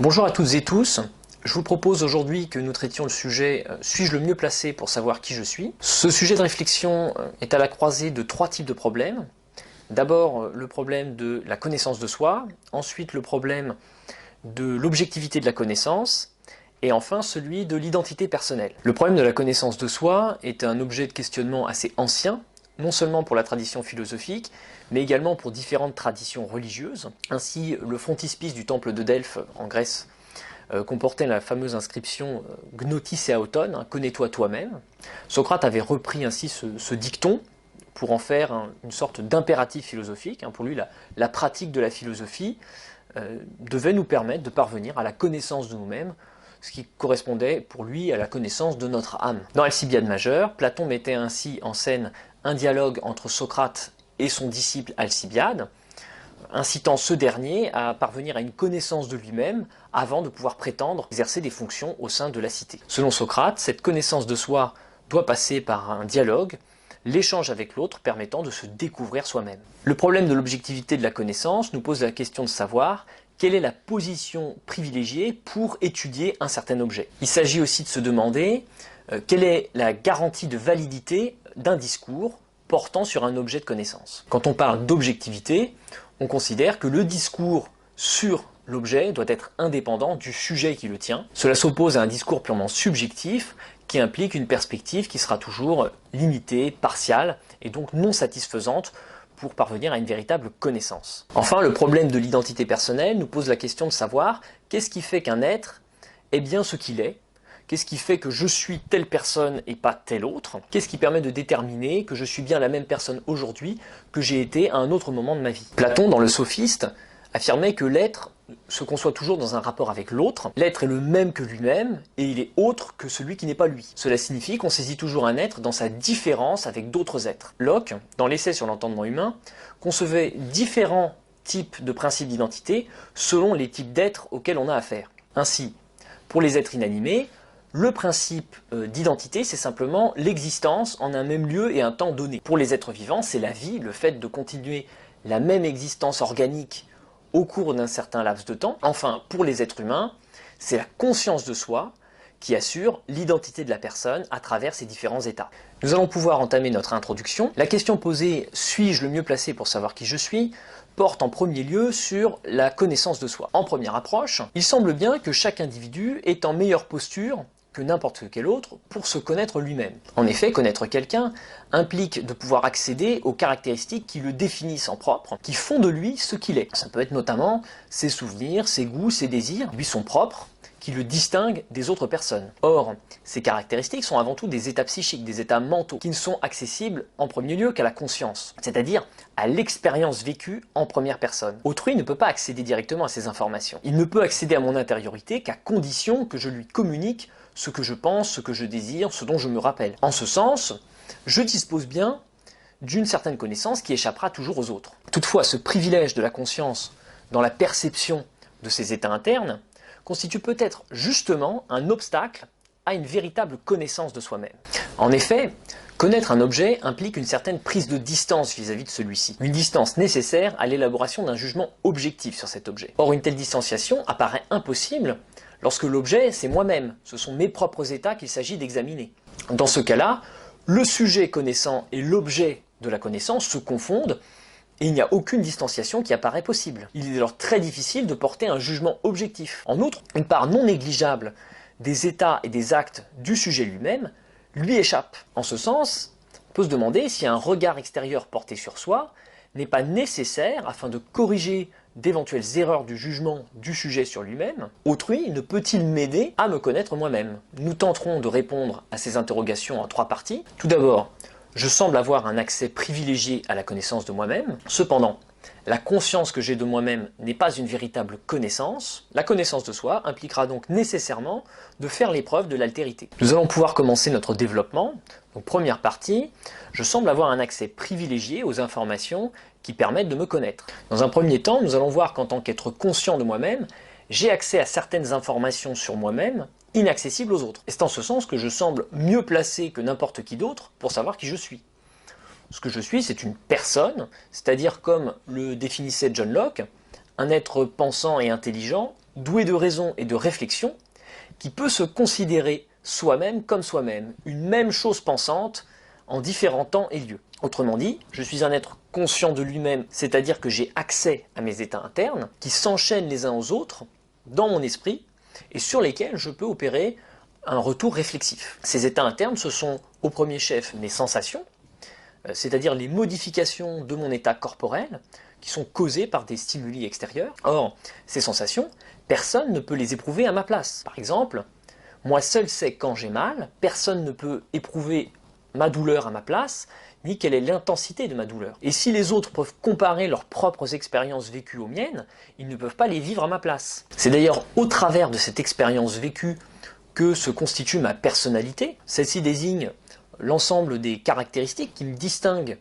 Bonjour à toutes et tous, je vous propose aujourd'hui que nous traitions le sujet « Suis-je le mieux placé pour savoir qui je suis ?» Ce sujet de réflexion est à la croisée de trois types de problèmes. D'abord le problème de la connaissance de soi, ensuite le problème de l'objectivité de la connaissance, et enfin celui de l'identité personnelle. Le problème de la connaissance de soi est un objet de questionnement assez ancien, non seulement pour la tradition philosophique, mais également pour différentes traditions religieuses. Ainsi, le frontispice du temple de Delphes en Grèce comportait la fameuse inscription « Gnotis aoton », connais-toi toi-même. Socrate avait repris ainsi ce dicton pour en faire une sorte d'impératif philosophique. Pour lui, la pratique de la philosophie devait nous permettre de parvenir à la connaissance de nous-mêmes, ce qui correspondait pour lui à la connaissance de notre âme. Dans Alcibiade majeure, Platon mettait ainsi en scène un dialogue entre Socrate et son disciple Alcibiade, incitant ce dernier à parvenir à une connaissance de lui-même avant de pouvoir prétendre exercer des fonctions au sein de la cité. Selon Socrate, cette connaissance de soi doit passer par un dialogue, l'échange avec l'autre permettant de se découvrir soi-même. Le problème de l'objectivité de la connaissance nous pose la question de savoir quelle est la position privilégiée pour étudier un certain objet. Il s'agit aussi de se demander quelle est la garantie de validité d'un discours portant sur un objet de connaissance. Quand on parle d'objectivité, on considère que le discours sur l'objet doit être indépendant du sujet qui le tient. Cela s'oppose à un discours purement subjectif qui implique une perspective qui sera toujours limitée, partiale et donc non satisfaisante pour parvenir à une véritable connaissance. Enfin, le problème de l'identité personnelle nous pose la question de savoir qu'est-ce qui fait qu'un être est bien ce qu'il est. Qu'est-ce qui fait que je suis telle personne et pas telle autre? Qu'est-ce qui permet de déterminer que je suis bien la même personne aujourd'hui que j'ai été à un autre moment de ma vie? Platon, dans le Sophiste, affirmait que l'être se conçoit toujours dans un rapport avec l'autre. L'être est le même que lui-même et il est autre que celui qui n'est pas lui. Cela signifie qu'on saisit toujours un être dans sa différence avec d'autres êtres. Locke, dans l'essai sur l'entendement humain, concevait différents types de principes d'identité selon les types d'êtres auxquels on a affaire. Ainsi, pour les êtres inanimés, le principe d'identité, c'est simplement l'existence en un même lieu et un temps donné. Pour les êtres vivants, c'est la vie, le fait de continuer la même existence organique au cours d'un certain laps de temps. Enfin, pour les êtres humains, c'est la conscience de soi qui assure l'identité de la personne à travers ces différents états. Nous allons pouvoir entamer notre introduction. La question posée « Suis-je le mieux placé pour savoir qui je suis ?» porte en premier lieu sur la connaissance de soi. En première approche, il semble bien que chaque individu est en meilleure posture que n'importe quel autre pour se connaître lui-même. En effet, connaître quelqu'un implique de pouvoir accéder aux caractéristiques qui le définissent en propre, qui font de lui ce qu'il est. Ça peut être notamment ses souvenirs, ses goûts, ses désirs, lui sont propres, qui le distinguent des autres personnes. Or, ces caractéristiques sont avant tout des états psychiques, des états mentaux, qui ne sont accessibles en premier lieu qu'à la conscience, c'est-à-dire à l'expérience vécue en première personne. Autrui ne peut pas accéder directement à ces informations. Il ne peut accéder à mon intériorité qu'à condition que je lui communique ce que je pense, ce que je désire, ce dont je me rappelle. En ce sens, je dispose bien d'une certaine connaissance qui échappera toujours aux autres. Toutefois, ce privilège de la conscience dans la perception de ces états internes constitue peut-être justement un obstacle à une véritable connaissance de soi-même. En effet, connaître un objet implique une certaine prise de distance vis-à-vis de celui-ci, une distance nécessaire à l'élaboration d'un jugement objectif sur cet objet. Or, une telle distanciation apparaît impossible lorsque l'objet, c'est moi-même, ce sont mes propres états qu'il s'agit d'examiner. Dans ce cas-là, le sujet connaissant et l'objet de la connaissance se confondent et il n'y a aucune distanciation qui apparaît possible. Il est alors très difficile de porter un jugement objectif. En outre, une part non négligeable des états et des actes du sujet lui-même lui échappe. En ce sens, on peut se demander si un regard extérieur porté sur soi n'est pas nécessaire afin de corriger d'éventuelles erreurs du jugement du sujet sur lui-même. Autrui ne peut-il m'aider à me connaître moi-même? Nous tenterons de répondre à ces interrogations en trois parties. Tout d'abord, je semble avoir un accès privilégié à la connaissance de moi-même. Cependant, la conscience que j'ai de moi-même n'est pas une véritable connaissance. La connaissance de soi impliquera donc nécessairement de faire l'épreuve de l'altérité. Nous allons pouvoir commencer notre développement. Donc première partie, je semble avoir un accès privilégié aux informations qui permettent de me connaître. Dans un premier temps, nous allons voir qu'en tant qu'être conscient de moi-même, j'ai accès à certaines informations sur moi-même inaccessibles aux autres. Et c'est en ce sens que je semble mieux placé que n'importe qui d'autre pour savoir qui je suis. Ce que je suis, c'est une personne, c'est-à-dire comme le définissait John Locke, un être pensant et intelligent doué de raison et de réflexion, qui peut se considérer soi-même comme soi-même, une même chose pensante en différents temps et lieux. Autrement dit, je suis un être conscient de lui-même, c'est-à-dire que j'ai accès à mes états internes, qui s'enchaînent les uns aux autres dans mon esprit, et sur lesquels je peux opérer un retour réflexif. Ces états internes, ce sont au premier chef mes sensations, c'est-à-dire les modifications de mon état corporel, qui sont causées par des stimuli extérieurs. Or, ces sensations, personne ne peut les éprouver à ma place. Par exemple, moi seul sais quand j'ai mal, personne ne peut éprouver ma douleur à ma place, ni quelle est l'intensité de ma douleur. Et si les autres peuvent comparer leurs propres expériences vécues aux miennes, ils ne peuvent pas les vivre à ma place. C'est d'ailleurs au travers de cette expérience vécue que se constitue ma personnalité. Celle-ci désigne l'ensemble des caractéristiques qui me distinguent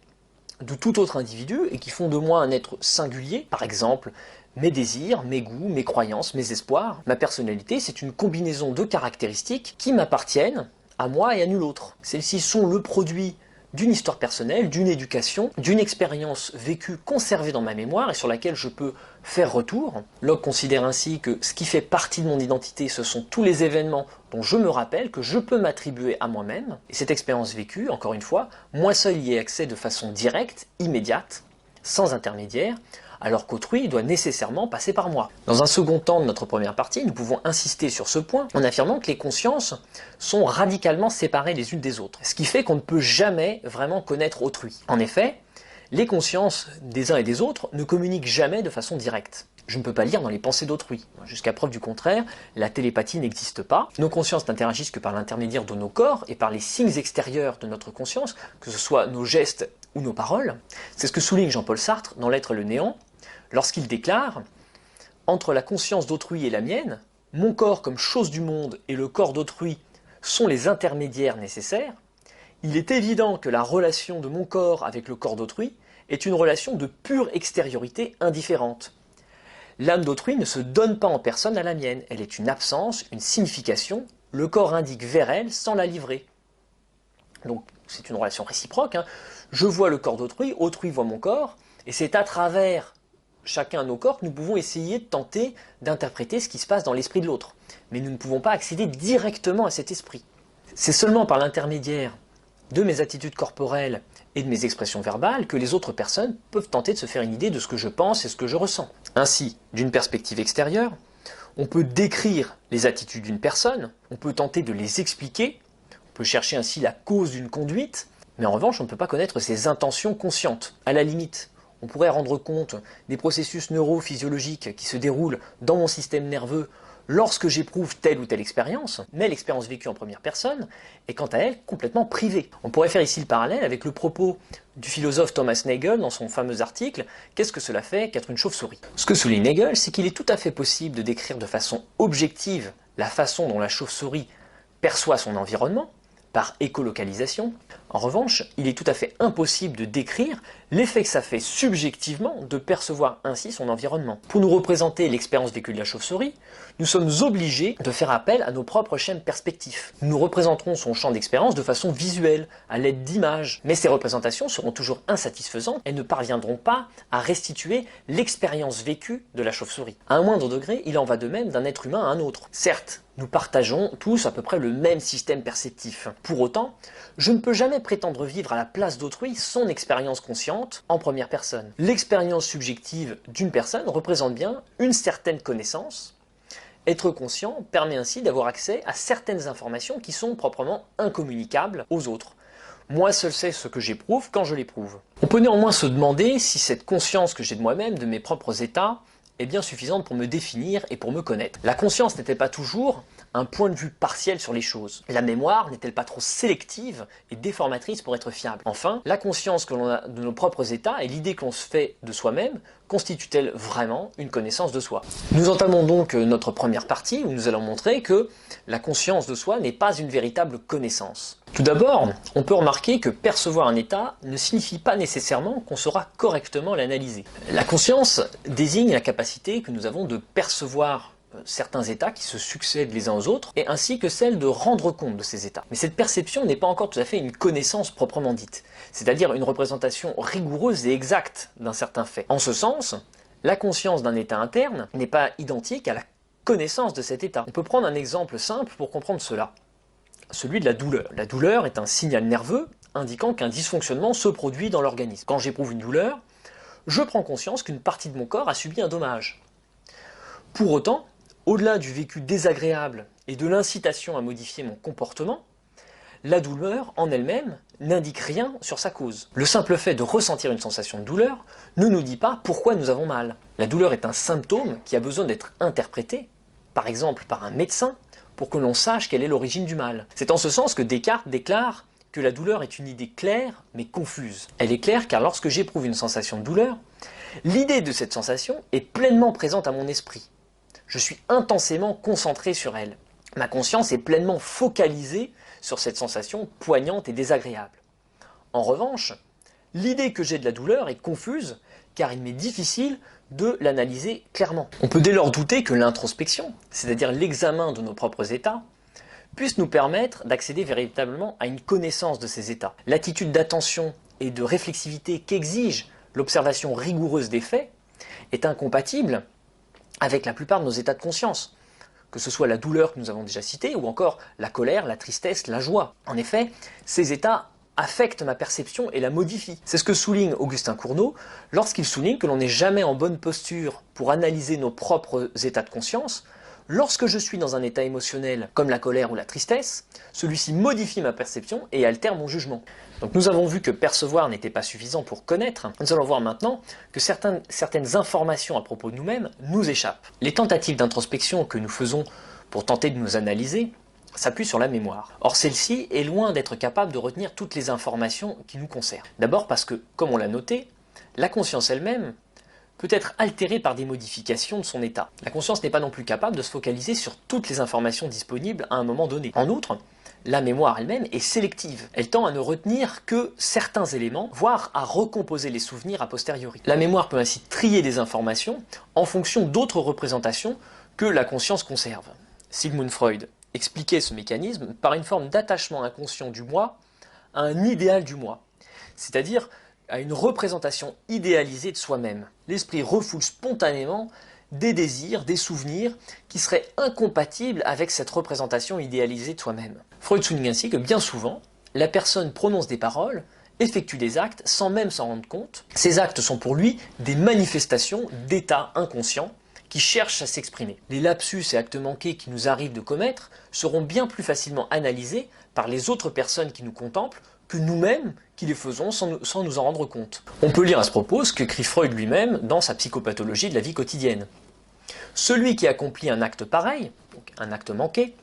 de tout autre individu et qui font de moi un être singulier. Par exemple, mes désirs, mes goûts, mes croyances, mes espoirs. Ma personnalité, c'est une combinaison de caractéristiques qui m'appartiennent à moi et à nul autre. Celles-ci sont le produit d'une histoire personnelle, d'une éducation, d'une expérience vécue, conservée dans ma mémoire et sur laquelle je peux faire retour. Locke considère ainsi que ce qui fait partie de mon identité, ce sont tous les événements dont je me rappelle, que je peux m'attribuer à moi-même. Et cette expérience vécue, encore une fois, moi seul y ai accès de façon directe, immédiate, sans intermédiaire, alors qu'autrui doit nécessairement passer par moi. Dans un second temps de notre première partie, nous pouvons insister sur ce point en affirmant que les consciences sont radicalement séparées les unes des autres, ce qui fait qu'on ne peut jamais vraiment connaître autrui. En effet, les consciences des uns et des autres ne communiquent jamais de façon directe. Je ne peux pas lire dans les pensées d'autrui. Jusqu'à preuve du contraire, la télépathie n'existe pas. Nos consciences n'interagissent que par l'intermédiaire de nos corps et par les signes extérieurs de notre conscience, que ce soit nos gestes ou nos paroles. C'est ce que souligne Jean-Paul Sartre dans L'être et le néant, lorsqu'il déclare « Entre la conscience d'autrui et la mienne, mon corps comme chose du monde et le corps d'autrui sont les intermédiaires nécessaires. Il est évident que la relation de mon corps avec le corps d'autrui est une relation de pure extériorité indifférente. L'âme d'autrui ne se donne pas en personne à la mienne, elle est une absence, une signification, le corps indique vers elle sans la livrer. » Donc c'est une relation réciproque, hein. Je vois le corps d'autrui, autrui voit mon corps, et c'est à travers chacun de nos corps que nous pouvons essayer de tenter d'interpréter ce qui se passe dans l'esprit de l'autre. Mais nous ne pouvons pas accéder directement à cet esprit. C'est seulement par l'intermédiaire de mes attitudes corporelles et de mes expressions verbales que les autres personnes peuvent tenter de se faire une idée de ce que je pense et ce que je ressens. Ainsi, d'une perspective extérieure, on peut décrire les attitudes d'une personne, on peut tenter de les expliquer, on peut chercher ainsi la cause d'une conduite, mais en revanche on ne peut pas connaître ses intentions conscientes. À la limite, on pourrait rendre compte des processus neurophysiologiques qui se déroulent dans mon système nerveux lorsque j'éprouve telle ou telle expérience, mais l'expérience vécue en première personne est quant à elle complètement privée. On pourrait faire ici le parallèle avec le propos du philosophe Thomas Nagel dans son fameux article « Qu'est-ce que cela fait qu'être une chauve-souris ?» Ce que souligne Nagel, c'est qu'il est tout à fait possible de décrire de façon objective la façon dont la chauve-souris perçoit son environnement, par écolocalisation. En revanche, il est tout à fait impossible de décrire l'effet que ça fait subjectivement de percevoir ainsi son environnement. Pour nous représenter l'expérience vécue de la chauve-souris, nous sommes obligés de faire appel à nos propres schèmes perspectifs. Nous représenterons son champ d'expérience de façon visuelle, à l'aide d'images. Mais ces représentations seront toujours insatisfaisantes et ne parviendront pas à restituer l'expérience vécue de la chauve-souris. À un moindre degré, il en va de même d'un être humain à un autre. Certes, nous partageons tous à peu près le même système perceptif. Pour autant, je ne peux jamais prétendre vivre à la place d'autrui son expérience consciente en première personne. L'expérience subjective d'une personne représente bien une certaine connaissance. Être conscient permet ainsi d'avoir accès à certaines informations qui sont proprement incommunicables aux autres. Moi seul sais ce que j'éprouve quand je l'éprouve. On peut néanmoins se demander si cette conscience que j'ai de moi-même, de mes propres états, est bien suffisante pour me définir et pour me connaître. La conscience n'était pas toujours un point de vue partiel sur les choses. La mémoire n'est-elle pas trop sélective et déformatrice pour être fiable? Enfin, la conscience que l'on a de nos propres états et l'idée que l'on se fait de soi-même constitue-t-elle vraiment une connaissance de soi? Nous entamons donc notre première partie où nous allons montrer que la conscience de soi n'est pas une véritable connaissance. Tout d'abord, on peut remarquer que percevoir un état ne signifie pas nécessairement qu'on saura correctement l'analyser. La conscience désigne la capacité que nous avons de percevoir certains états qui se succèdent les uns aux autres, et ainsi que celle de rendre compte de ces états. Mais cette perception n'est pas encore tout à fait une connaissance proprement dite, c'est-à-dire une représentation rigoureuse et exacte d'un certain fait. En ce sens, la conscience d'un état interne n'est pas identique à la connaissance de cet état. On peut prendre un exemple simple pour comprendre cela, celui de la douleur. La douleur est un signal nerveux indiquant qu'un dysfonctionnement se produit dans l'organisme. Quand j'éprouve une douleur, je prends conscience qu'une partie de mon corps a subi un dommage. Pour autant, au-delà du vécu désagréable et de l'incitation à modifier mon comportement, la douleur en elle-même n'indique rien sur sa cause. Le simple fait de ressentir une sensation de douleur ne nous dit pas pourquoi nous avons mal. La douleur est un symptôme qui a besoin d'être interprété, par exemple par un médecin, pour que l'on sache quelle est l'origine du mal. C'est en ce sens que Descartes déclare que la douleur est une idée claire mais confuse. Elle est claire car lorsque j'éprouve une sensation de douleur, l'idée de cette sensation est pleinement présente à mon esprit. Je suis intensément concentré sur elle. Ma conscience est pleinement focalisée sur cette sensation poignante et désagréable. En revanche, l'idée que j'ai de la douleur est confuse car il m'est difficile de l'analyser clairement. On peut dès lors douter que l'introspection, c'est-à-dire l'examen de nos propres états, puisse nous permettre d'accéder véritablement à une connaissance de ces états. L'attitude d'attention et de réflexivité qu'exige l'observation rigoureuse des faits est incompatible avec la plupart de nos états de conscience, que ce soit la douleur que nous avons déjà citée ou encore la colère, la tristesse, la joie. En effet, ces états affectent ma perception et la modifient. C'est ce que souligne Augustin Cournot lorsqu'il souligne que l'on n'est jamais en bonne posture pour analyser nos propres états de conscience. Lorsque je suis dans un état émotionnel comme la colère ou la tristesse, celui-ci modifie ma perception et altère mon jugement. Donc nous avons vu que percevoir n'était pas suffisant pour connaître. Nous allons voir maintenant que certaines informations à propos de nous-mêmes nous échappent. Les tentatives d'introspection que nous faisons pour tenter de nous analyser s'appuie sur la mémoire. Or celle-ci est loin d'être capable de retenir toutes les informations qui nous concernent. D'abord parce que, comme on l'a noté, la conscience elle-même peut être altérée par des modifications de son état. La conscience n'est pas non plus capable de se focaliser sur toutes les informations disponibles à un moment donné. En outre, la mémoire elle-même est sélective. Elle tend à ne retenir que certains éléments, voire à recomposer les souvenirs a posteriori. La mémoire peut ainsi trier des informations en fonction d'autres représentations que la conscience conserve. Sigmund Freud expliquait ce mécanisme par une forme d'attachement inconscient du moi à un idéal du moi, c'est-à-dire à une représentation idéalisée de soi-même. L'esprit refoule spontanément des désirs, des souvenirs qui seraient incompatibles avec cette représentation idéalisée de soi-même. Freud souligne ainsi que bien souvent, la personne prononce des paroles, effectue des actes sans même s'en rendre compte. Ces actes sont pour lui des manifestations d'états inconscients qui cherchent à s'exprimer. Les lapsus et actes manqués qui nous arrivent de commettre seront bien plus facilement analysés par les autres personnes qui nous contemplent que nous-mêmes qui les faisons sans nous en rendre compte. On peut lire à ce propos ce qu'écrit Freud lui-même dans sa psychopathologie de la vie quotidienne. Celui qui accomplit un acte pareil, donc un acte manqué,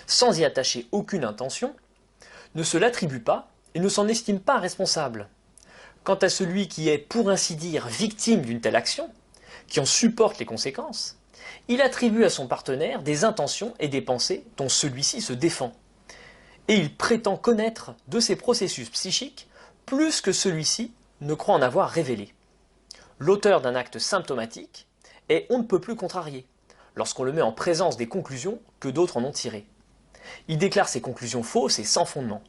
sans y attacher aucune intention, ne se l'attribue pas et ne s'en estime pas responsable. Quant à celui qui est, pour ainsi dire, victime d'une telle action, qui en supporte les conséquences, il attribue à son partenaire des intentions et des pensées dont celui-ci se défend. Et il prétend connaître de ses processus psychiques plus que celui-ci ne croit en avoir révélé. L'auteur d'un acte symptomatique est on ne peut plus contrarié, lorsqu'on le met en présence des conclusions que d'autres en ont tirées. Il déclare ces conclusions fausses et sans fondement.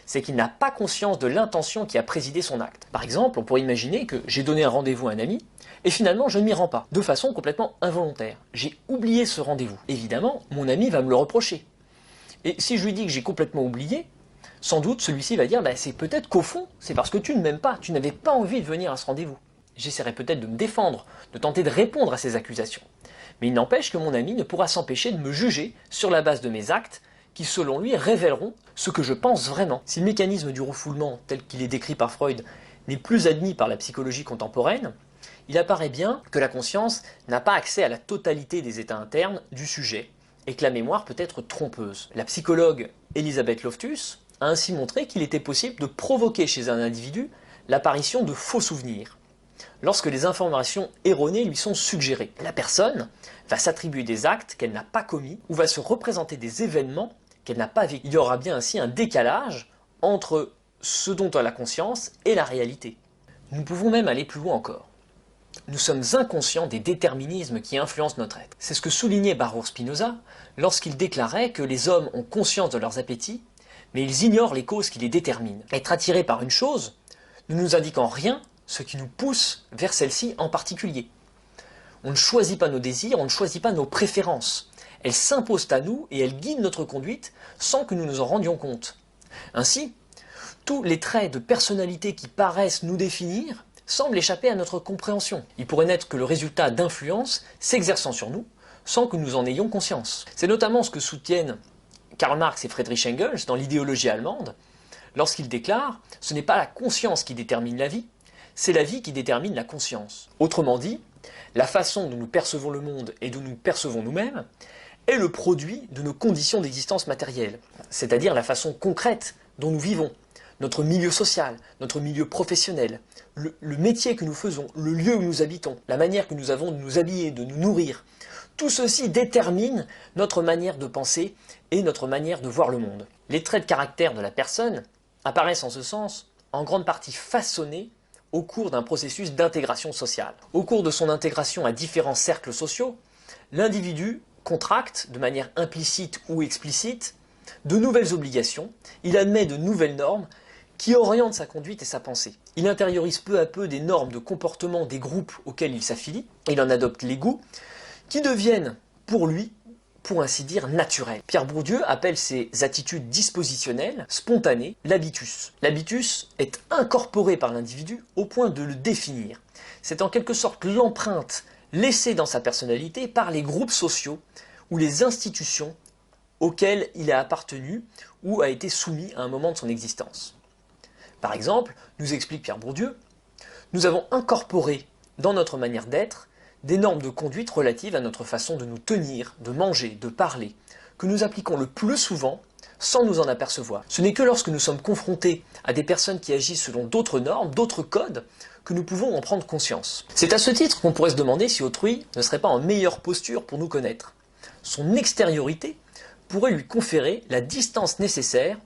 C'est qu'il n'a pas conscience de l'intention qui a présidé son acte. Par exemple, on pourrait imaginer que j'ai donné un rendez-vous à un ami, et finalement je ne m'y rends pas, de façon complètement involontaire. J'ai oublié ce rendez-vous. Évidemment, mon ami va me le reprocher. Et si je lui dis que j'ai complètement oublié, sans doute celui-ci va dire c'est peut-être qu'au fond, c'est parce que tu ne m'aimes pas, tu n'avais pas envie de venir à ce rendez-vous. J'essaierai peut-être de me défendre, de tenter de répondre à ces accusations. Mais il n'empêche que mon ami ne pourra s'empêcher de me juger sur la base de mes actes qui, selon lui, révéleront ce que je pense vraiment. Si le mécanisme du refoulement, tel qu'il est décrit par Freud, n'est plus admis par la psychologie contemporaine, il apparaît bien que la conscience n'a pas accès à la totalité des états internes du sujet, et que la mémoire peut être trompeuse. La psychologue Elisabeth Loftus a ainsi montré qu'il était possible de provoquer chez un individu l'apparition de faux souvenirs, lorsque les informations erronées lui sont suggérées. La personne va s'attribuer des actes qu'elle n'a pas commis ou va se représenter des événements qu'elle n'a pas vécus. Il y aura bien ainsi un décalage entre ce dont elle a conscience et la réalité. Nous pouvons même aller plus loin encore. Nous sommes inconscients des déterminismes qui influencent notre être. C'est ce que soulignait Baruch Spinoza lorsqu'il déclarait que les hommes ont conscience de leurs appétits, mais ils ignorent les causes qui les déterminent. Être attiré par une chose ne nous indique en rien ce qui nous pousse vers celle-ci en particulier. On ne choisit pas nos désirs, on ne choisit pas nos préférences. Elles s'imposent à nous et elles guident notre conduite sans que nous nous en rendions compte. Ainsi, tous les traits de personnalité qui paraissent nous définir semblent échapper à notre compréhension. Il pourrait n'être que le résultat d'influences s'exerçant sur nous sans que nous en ayons conscience. C'est notamment ce que soutiennent Karl Marx et Friedrich Engels dans l'idéologie allemande, lorsqu'ils déclarent « ce n'est pas la conscience qui détermine la vie, c'est la vie qui détermine la conscience ». Autrement dit, la façon dont nous percevons le monde et dont nous percevons nous-mêmes est le produit de nos conditions d'existence matérielle, c'est-à-dire la façon concrète dont nous vivons, notre milieu social, notre milieu professionnel, le métier que nous faisons, le lieu où nous habitons, la manière que nous avons de nous habiller, de nous nourrir. Tout ceci détermine notre manière de penser et notre manière de voir le monde. Les traits de caractère de la personne apparaissent en ce sens en grande partie façonnés au cours d'un processus d'intégration sociale. Au cours de son intégration à différents cercles sociaux, l'individu contracte, de manière implicite ou explicite, de nouvelles obligations, il admet de nouvelles normes qui orientent sa conduite et sa pensée. Il intériorise peu à peu des normes de comportement des groupes auxquels il s'affilie, il en adopte les goûts, qui deviennent pour lui, pour ainsi dire, naturels. Pierre Bourdieu appelle ces attitudes dispositionnelles, spontanées, l'habitus. L'habitus est incorporé par l'individu au point de le définir. C'est en quelque sorte l'empreinte laissée dans sa personnalité par les groupes sociaux ou les institutions auxquelles il a appartenu ou a été soumis à un moment de son existence. Par exemple, nous explique Pierre Bourdieu, nous avons incorporé dans notre manière d'être des normes de conduite relatives à notre façon de nous tenir, de manger, de parler, que nous appliquons le plus souvent sans nous en apercevoir. Ce n'est que lorsque nous sommes confrontés à des personnes qui agissent selon d'autres normes, d'autres codes, que nous pouvons en prendre conscience. C'est à ce titre qu'on pourrait se demander si autrui ne serait pas en meilleure posture pour nous connaître. Son extériorité pourrait lui conférer la distance nécessaire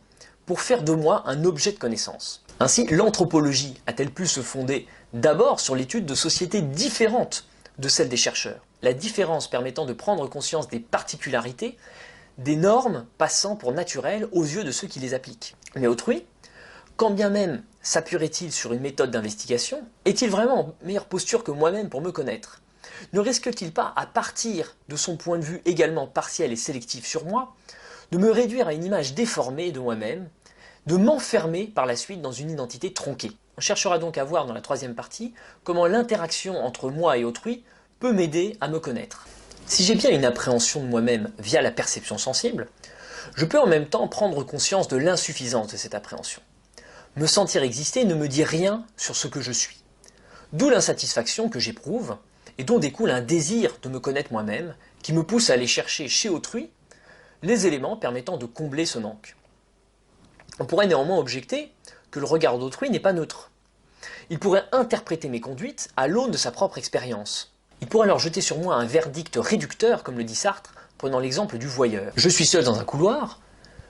pour faire de moi un objet de connaissance. Ainsi, l'anthropologie a-t-elle pu se fonder d'abord sur l'étude de sociétés différentes de celles des chercheurs, la différence permettant de prendre conscience des particularités, des normes passant pour naturelles aux yeux de ceux qui les appliquent. Mais autrui, quand bien même s'appuierait-il sur une méthode d'investigation, est-il vraiment en meilleure posture que moi-même pour me connaître? Ne risque-t-il pas, à partir de son point de vue également partiel et sélectif sur moi, de me réduire à une image déformée de moi-même, de m'enfermer par la suite dans une identité tronquée? On cherchera donc à voir dans la troisième partie comment l'interaction entre moi et autrui peut m'aider à me connaître. Si j'ai bien une appréhension de moi-même via la perception sensible, je peux en même temps prendre conscience de l'insuffisance de cette appréhension. Me sentir exister ne me dit rien sur ce que je suis. D'où l'insatisfaction que j'éprouve et dont découle un désir de me connaître moi-même qui me pousse à aller chercher chez autrui les éléments permettant de combler ce manque. On pourrait néanmoins objecter que le regard d'autrui n'est pas neutre. Il pourrait interpréter mes conduites à l'aune de sa propre expérience. Il pourrait alors jeter sur moi un verdict réducteur, comme le dit Sartre, prenant l'exemple du voyeur. Je suis seul dans un couloir,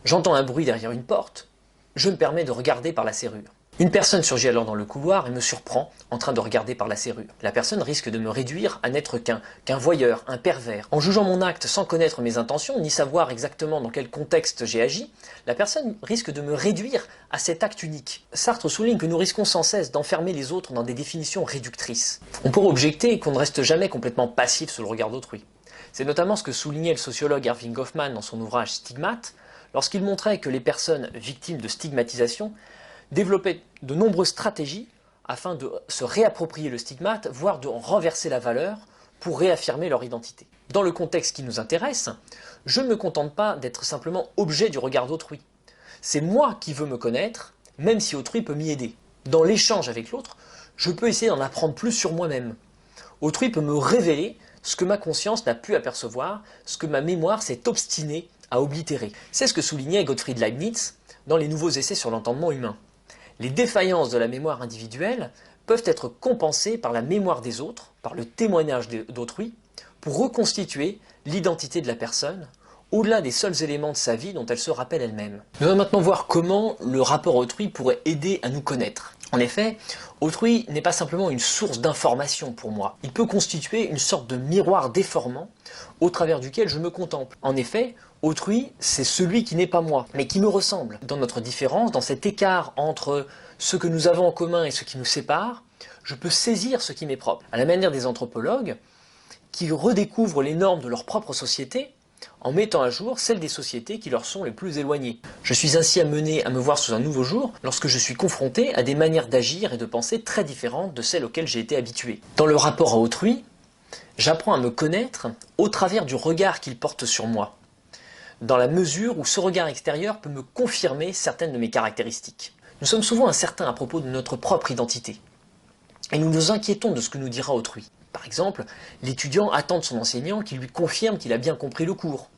j'entends un bruit derrière une porte, je me permets de regarder par la serrure. Une personne surgit alors dans le couloir et me surprend en train de regarder par la serrure. La personne risque de me réduire à n'être qu'un voyeur, un pervers. En jugeant mon acte sans connaître mes intentions, ni savoir exactement dans quel contexte j'ai agi, la personne risque de me réduire à cet acte unique. Sartre souligne que nous risquons sans cesse d'enfermer les autres dans des définitions réductrices. On pourrait objecter qu'on ne reste jamais complètement passif sous le regard d'autrui. C'est notamment ce que soulignait le sociologue Erving Goffman dans son ouvrage Stigmate, lorsqu'il montrait que les personnes victimes de stigmatisation développaient de nombreuses stratégies afin de se réapproprier le stigmate, voire de renverser la valeur pour réaffirmer leur identité. Dans le contexte qui nous intéresse, je ne me contente pas d'être simplement objet du regard d'autrui. C'est moi qui veux me connaître, même si autrui peut m'y aider. Dans l'échange avec l'autre, je peux essayer d'en apprendre plus sur moi-même. Autrui peut me révéler ce que ma conscience n'a pu apercevoir, ce que ma mémoire s'est obstinée à oblitérer. C'est ce que soulignait Gottfried Leibniz dans les nouveaux essais sur l'entendement humain. Les défaillances de la mémoire individuelle peuvent être compensées par la mémoire des autres, par le témoignage d'autrui, pour reconstituer l'identité de la personne, au-delà des seuls éléments de sa vie dont elle se rappelle elle-même. Nous allons maintenant voir comment le rapport autrui pourrait aider à nous connaître. En effet, autrui n'est pas simplement une source d'information pour moi. Il peut constituer une sorte de miroir déformant au travers duquel je me contemple. En effet, autrui, c'est celui qui n'est pas moi, mais qui me ressemble. Dans notre différence, dans cet écart entre ce que nous avons en commun et ce qui nous sépare, je peux saisir ce qui m'est propre. À la manière des anthropologues, qui redécouvrent les normes de leur propre société en mettant à jour celles des sociétés qui leur sont les plus éloignées. Je suis ainsi amené à me voir sous un nouveau jour lorsque je suis confronté à des manières d'agir et de penser très différentes de celles auxquelles j'ai été habitué. Dans le rapport à autrui, j'apprends à me connaître au travers du regard qu'il porte sur moi, dans la mesure où ce regard extérieur peut me confirmer certaines de mes caractéristiques. Nous sommes souvent incertains à propos de notre propre identité, et nous nous inquiétons de ce que nous dira autrui. Par exemple, l'étudiant attend de son enseignant qu'il lui confirme qu'il a bien compris le cours.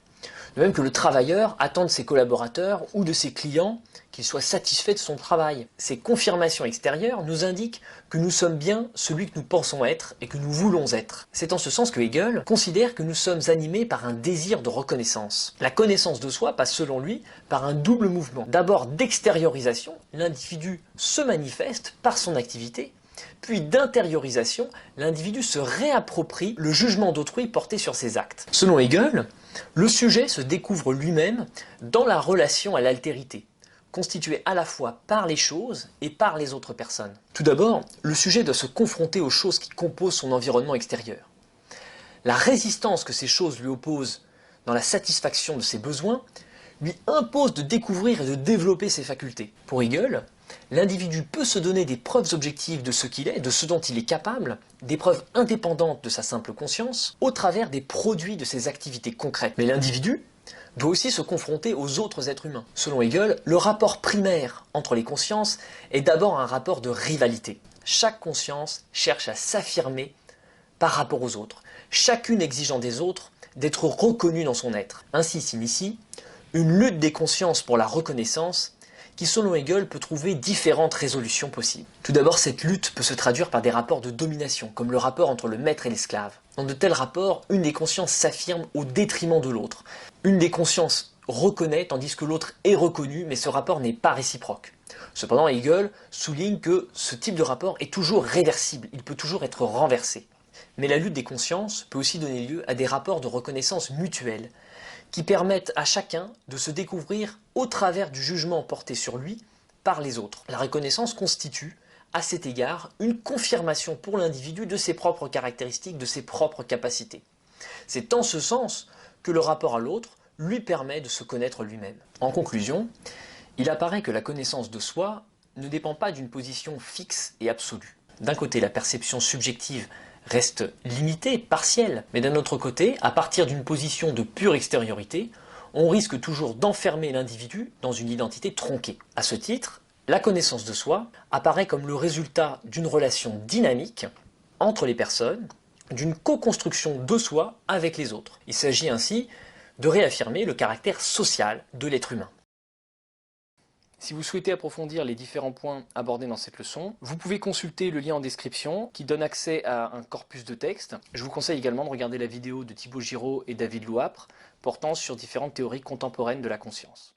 De même que le travailleur attend de ses collaborateurs ou de ses clients qu'ils soient satisfaits de son travail. Ces confirmations extérieures nous indiquent que nous sommes bien celui que nous pensons être et que nous voulons être. C'est en ce sens que Hegel considère que nous sommes animés par un désir de reconnaissance. La connaissance de soi passe selon lui par un double mouvement. D'abord d'extériorisation, l'individu se manifeste par son activité, puis d'intériorisation, l'individu se réapproprie le jugement d'autrui porté sur ses actes. Selon Hegel, le sujet se découvre lui-même dans la relation à l'altérité, constituée à la fois par les choses et par les autres personnes. Tout d'abord, le sujet doit se confronter aux choses qui composent son environnement extérieur. La résistance que ces choses lui opposent dans la satisfaction de ses besoins lui impose de découvrir et de développer ses facultés. Pour Hegel, l'individu peut se donner des preuves objectives de ce qu'il est, de ce dont il est capable, des preuves indépendantes de sa simple conscience, au travers des produits de ses activités concrètes. Mais l'individu doit aussi se confronter aux autres êtres humains. Selon Hegel, le rapport primaire entre les consciences est d'abord un rapport de rivalité. Chaque conscience cherche à s'affirmer par rapport aux autres, chacune exigeant des autres d'être reconnue dans son être. Ainsi s'initie une lutte des consciences pour la reconnaissance qui, selon Hegel, peut trouver différentes résolutions possibles. Tout d'abord, cette lutte peut se traduire par des rapports de domination, comme le rapport entre le maître et l'esclave. Dans de tels rapports, une des consciences s'affirme au détriment de l'autre. Une des consciences reconnaît tandis que l'autre est reconnu, mais ce rapport n'est pas réciproque. Cependant, Hegel souligne que ce type de rapport est toujours réversible, il peut toujours être renversé. Mais la lutte des consciences peut aussi donner lieu à des rapports de reconnaissance mutuelle, qui permettent à chacun de se découvrir au travers du jugement porté sur lui par les autres. La reconnaissance constitue, à cet égard, une confirmation pour l'individu de ses propres caractéristiques, de ses propres capacités. C'est en ce sens que le rapport à l'autre lui permet de se connaître lui-même. En conclusion, il apparaît que la connaissance de soi ne dépend pas d'une position fixe et absolue. D'un côté, la perception subjective reste limitée, partielle, mais d'un autre côté, à partir d'une position de pure extériorité, on risque toujours d'enfermer l'individu dans une identité tronquée. À ce titre, la connaissance de soi apparaît comme le résultat d'une relation dynamique entre les personnes, d'une co-construction de soi avec les autres. Il s'agit ainsi de réaffirmer le caractère social de l'être humain. Si vous souhaitez approfondir les différents points abordés dans cette leçon, vous pouvez consulter le lien en description qui donne accès à un corpus de texte. Je vous conseille également de regarder la vidéo de Thibaut Giraud et David Louapre portant sur différentes théories contemporaines de la conscience.